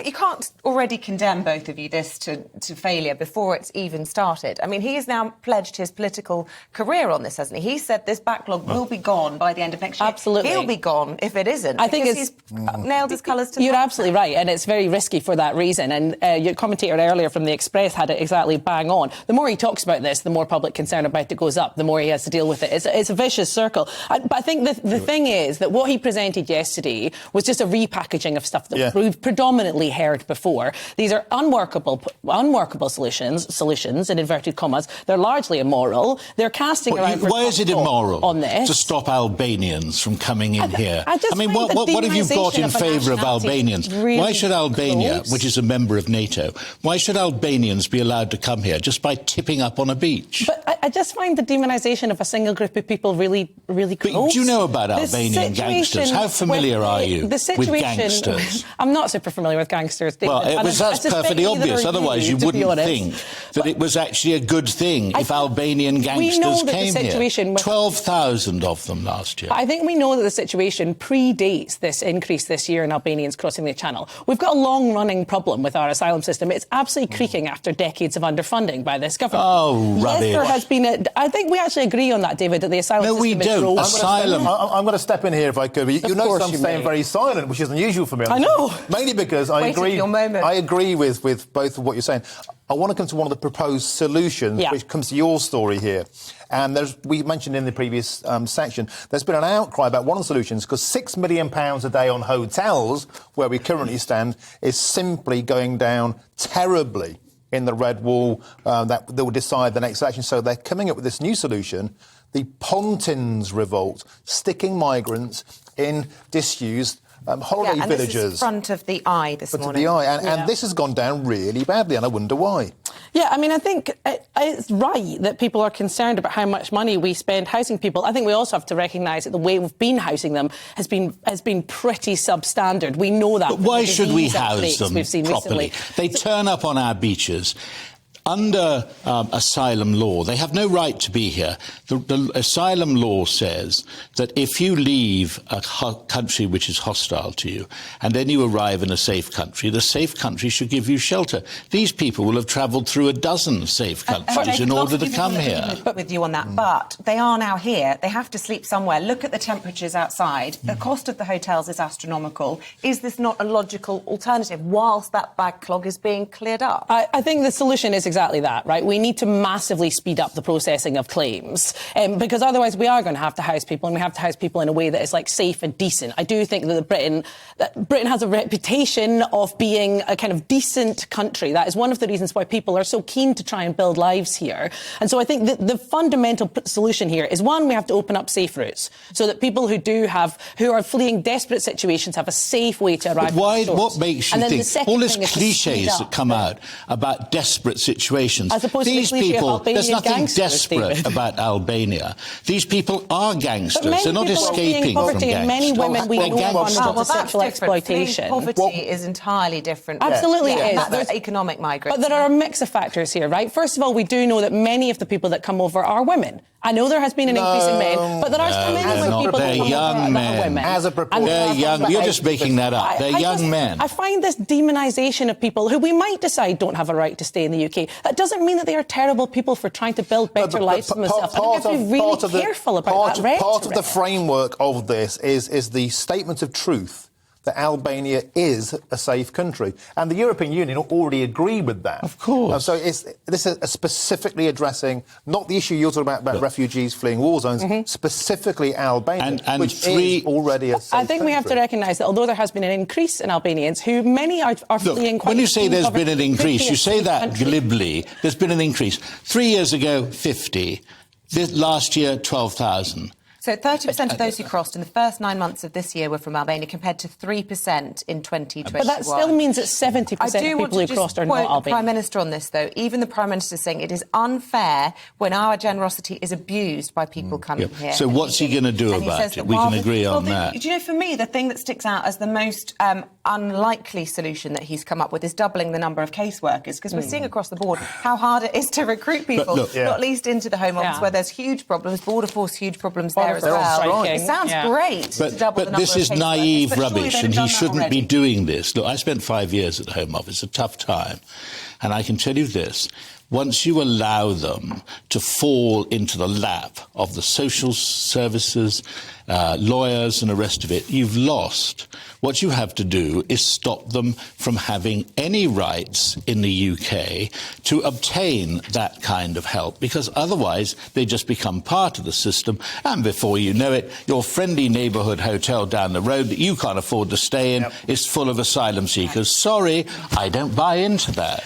you can't already condemn, both of you, this to failure before it's even started. I mean, he has now pledged his political career on this, hasn't he? He said this backlog will be gone by the end of next year. Absolutely. He'll be gone if it isn't. I think he's nailed his colours to... You're absolutely right, and it's very risky for that reason. And your commentator earlier from The Express had it exactly bang on. The more he talks about this, the more public concern about it goes up, the more he has to deal with it. It's a vicious circle. But I think the thing is that what he presented yesterday was just a repackaging of stuff that we've predominantly heard before. These are unworkable solutions in inverted commas. They're largely immoral. They're casting around for why is it immoral on this to stop Albanians from coming in here? I mean, what have you got in favour of Albanians? Really why should Albania, close. which is a member of NATO, why should Albanians be allowed to come here just by tipping up on a beach? But I just find the demonisation of a single group of people really, really close. But do you know about Albanian gangsters? How familiar are you with gangsters? I'm not super familiar with gangsters, David. Well, that's perfectly obvious. Otherwise, you wouldn't think that it was actually a good thing if Albanian gangsters came here. 12,000 of them last year. I think we know that the situation predates this increase this year in Albanians crossing the Channel. We've got a long-running problem with our asylum system. It's absolutely creaking after decades of underfunding by this government. Oh, rubbish. Yes, there has been I think we actually agree on that, David, that the asylum system we don't. Asylum. I'm going to step in here if I could. You notice I'm staying very silent, which is unusual for me. I know. Mainly because I agree with both of what you're saying. I want to come to one of the proposed solutions, which comes to your story here. And we mentioned in the previous section, there's been an outcry about one of the solutions, because £6 million a day on hotels, where we currently stand, is simply going down terribly in the red wall that will decide the next election. So they're coming up with this new solution, the Pontins Revolt, sticking migrants in disused holiday villages. This is front of the eye this morning. And this has gone down really badly, and I wonder why. Yeah, I mean, I think it's right that people are concerned about how much money we spend housing people. I think we also have to recognise that the way we've been housing them has been pretty substandard. We know that. But why should we house them Recently. properly? They turn up on our beaches. Under asylum law, they have no right to be here. The asylum law says that if you leave a country which is hostile to you and then you arrive in a safe country, the safe country should give you shelter. These people will have travelled through a dozen safe countries in order to come here. With you on that, but they are now here. They have to sleep somewhere. Look at the temperatures outside. The cost of the hotels is astronomical. Is this not a logical alternative whilst that backlog is being cleared up? I think the solution is exactly that, right? We need to massively speed up the processing of claims because otherwise we are going to have to house people, and we have to house people in a way that is like safe and decent. I do think that Britain has a reputation of being a kind of decent country. That is one of the reasons why people are so keen to try and build lives here. And so I think that the fundamental solution here is, one, we have to open up safe routes so that people who are fleeing desperate situations have a safe way to arrive. But what makes you think all these cliches that come out about desperate situations? These people, there's nothing desperate about Albania. These people are gangsters. They're not escaping from gangsters. Many women we know are vulnerable to sexual exploitation. Poverty is entirely different. Absolutely it is. There's economic migrants. But there are a mix of factors here, right? First of all, we do know that many of the people that come over are women. I know there has been an increase in men, but there are so many people that come over that are women. As a proportion. They're young. You're just making that up. They're young men. I find this demonisation of people who we might decide don't have a right to stay in the UK. That doesn't mean that they are terrible people for trying to build better lives for themselves. I think we have to be really careful about that rhetoric. Part of the framework of this is the statement of truth that Albania is a safe country. And the European Union already agreed with that. Of course. So this is specifically addressing, not the issue you're talking about refugees fleeing war zones, specifically Albania, which is already a safe country. I think we have to recognise that although there has been an increase in Albanians, who many are fleeing quite... When you say there's been an increase, you say that glibly. There's been an increase. 3 years ago, 50. Last year, 12,000. So 30% of those who crossed in the first 9 months of this year were from Albania, compared to 3% in 2021. But that still means that 70% of people who crossed are not Albanian. I do want to quote the Prime Minister on this, though. Even the Prime Minister is saying it is unfair when our generosity is abused by people coming here. So what's he going to do about it? We can agree on that. Do you know, for me, the thing that sticks out as the most unlikely solution that he's come up with is doubling the number of caseworkers, because we're seeing across the board how hard it is to recruit people, not least into the Home Office, where there's huge problems, Border Force, huge problems there as well. It sounds great to double the number of caseworkers. But this is naive rubbish, and he shouldn't be doing this. Look, I spent 5 years at the Home Office, a tough time, and I can tell you this. Once you allow them to fall into the lap of the social services, lawyers and the rest of it, you've lost. What you have to do is stop them from having any rights in the UK to obtain that kind of help, because otherwise they just become part of the system, and before you know it, your friendly neighbourhood hotel down the road that you can't afford to stay in is full of asylum seekers. Sorry, I don't buy into that.